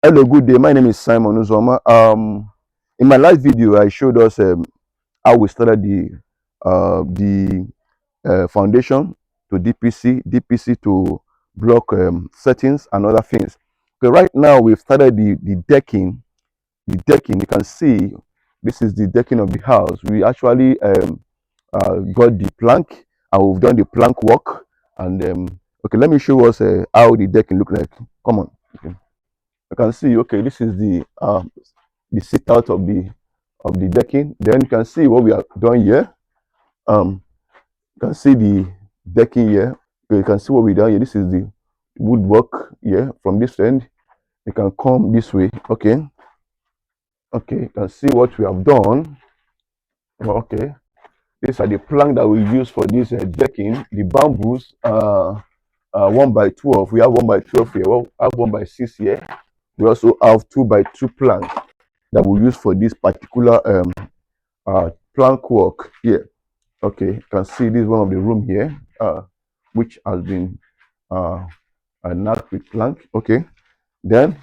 Hello, good day. My name is Simon Uzoma. In my last video, I showed us how we started the foundation to DPC to block settings and other things. Okay, right now we've started the decking. The decking, you can see, this is the decking of the house. We actually got the plank and we've done the plank work. And okay, let me show us how the decking look like. Come on. Okay. You can see, okay, this is the sit out of the decking. Then you can see what we have done here. You can see the decking here. Okay, you can see what we done here. This is the woodwork here from this end. You can come this way. Okay, okay, you can see what we have done. Okay, these are the plank that we use for this decking. The bamboos 1 by 12. We have 1 by 12 here. We have 1 by 6 here. We also have 2 by 2 plank that we use for this particular plank work here. Okay, you can see this is one of the room here, which has been knocked with plank. Okay, then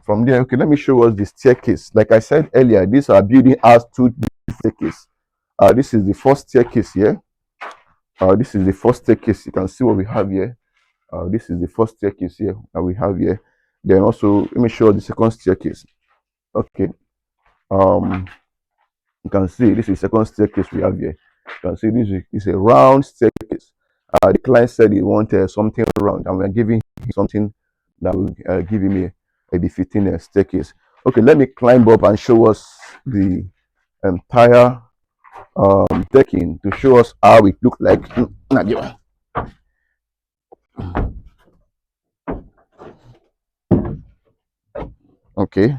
from there, okay, let me show us the staircase. Like I said earlier, this our building has 2 staircases. This is the first staircase here. This is the first staircase. You can see what we have here. This is the first staircase here that we have here. Then also, let me show you the second staircase. Okay. You can see this is the second staircase we have here. You can see this is a round staircase. The client said he wanted something round, and we are giving him something that will give him a befitting staircase. Okay, let me climb up and show us the entire decking to show us how it look like. Okay.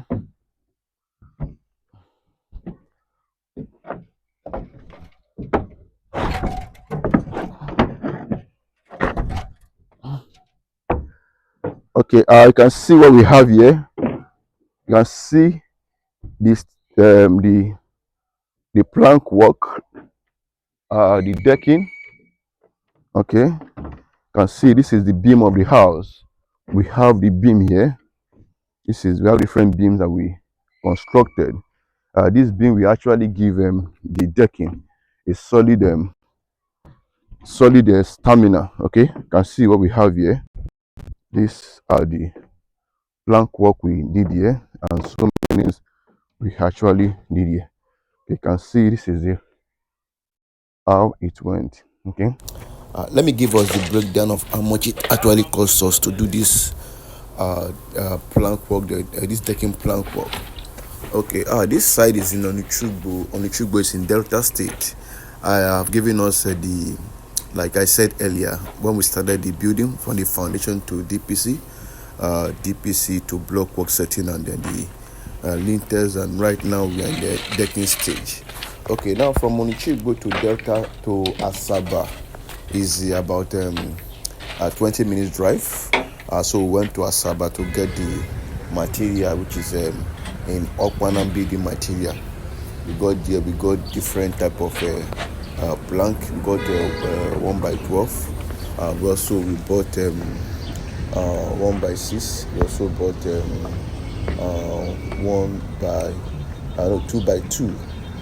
Okay, you can see what we have here. You can see this the plank work, the decking. Okay, you can see this is the beam of the house. We have the beam here. We have different beams that we constructed. This beam we actually give the decking a solid stamina. Okay, you can see what we have here. These are the plank work we did here, and so many things we actually did here. You can see this is how it went. Okay, Let me give us the breakdown of how much it actually costs us to do this plank work, this decking plank work. Okay, this side is in Onichugbo. Onichugbo is in Delta State. I have given us like I said earlier, when we started the building from the foundation to DPC, DPC to block work setting, and then the lintels, and right now we are in the decking stage. Okay, now from Onichugbo to Delta to Asaba is about a 20 minutes drive. So we went to Asaba to get the material, which is in Okwanam building material. We got there, we got different type of plank. We got 1 by 12. We bought 1 by 6. We also bought 2 by 2.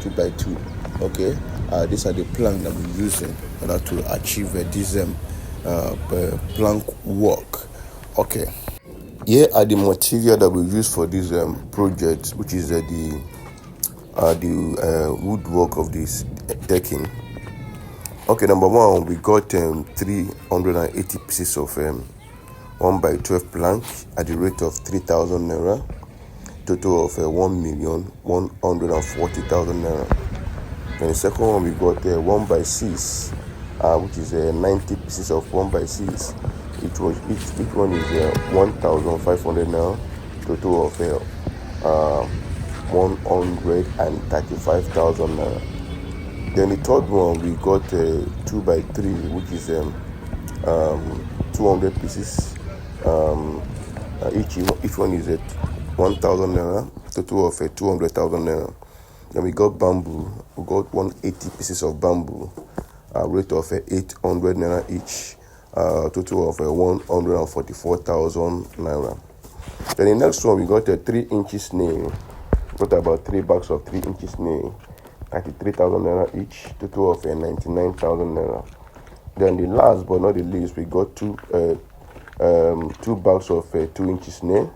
2 by 2. Okay, these are the plank that we're using in order to achieve this plank work. Okay, here are the material that we use for this project, which is the woodwork of this decking. Okay, number one, we got 380 pieces of 1 by 12 plank at the rate of 3,000 naira, total of 1,140,000 naira. And the second one, we got 1 by 6, which is 90 pieces of 1 by 6. Each one is 1,500 naira, total of 135,000 naira. Then the third one, we got 2 by 3, which is 200 pieces. Each one is 1,000 naira, total of 200,000 naira. Then we got bamboo. We got 180 pieces of bamboo, rate of 800 naira each, total of 144,000 naira. Then the next one, we got a 3 inches nail. Got about 3 bags of 3 inches nail, 33,000 naira each, total of 99,000 naira. Then the last but not the least, we got two bags of 2 inches nail.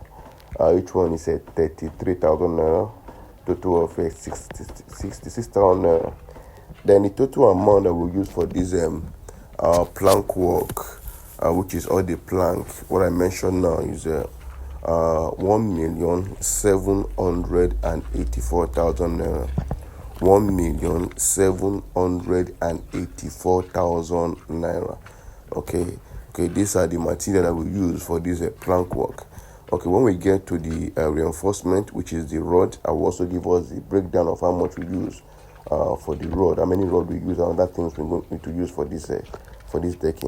Each one is 33,000 naira, total of 66,000 naira. Then the total amount that we use for this plank work, which is all the plank, what I mentioned now is 1,784,000 naira. 1,784,000 naira. Okay, these are the material that we use for this plank work. Okay, when we get to the reinforcement, which is the rod, I will also give us the breakdown of how much we use for the rod, how many rod we use, and other things we're going to use for this decking.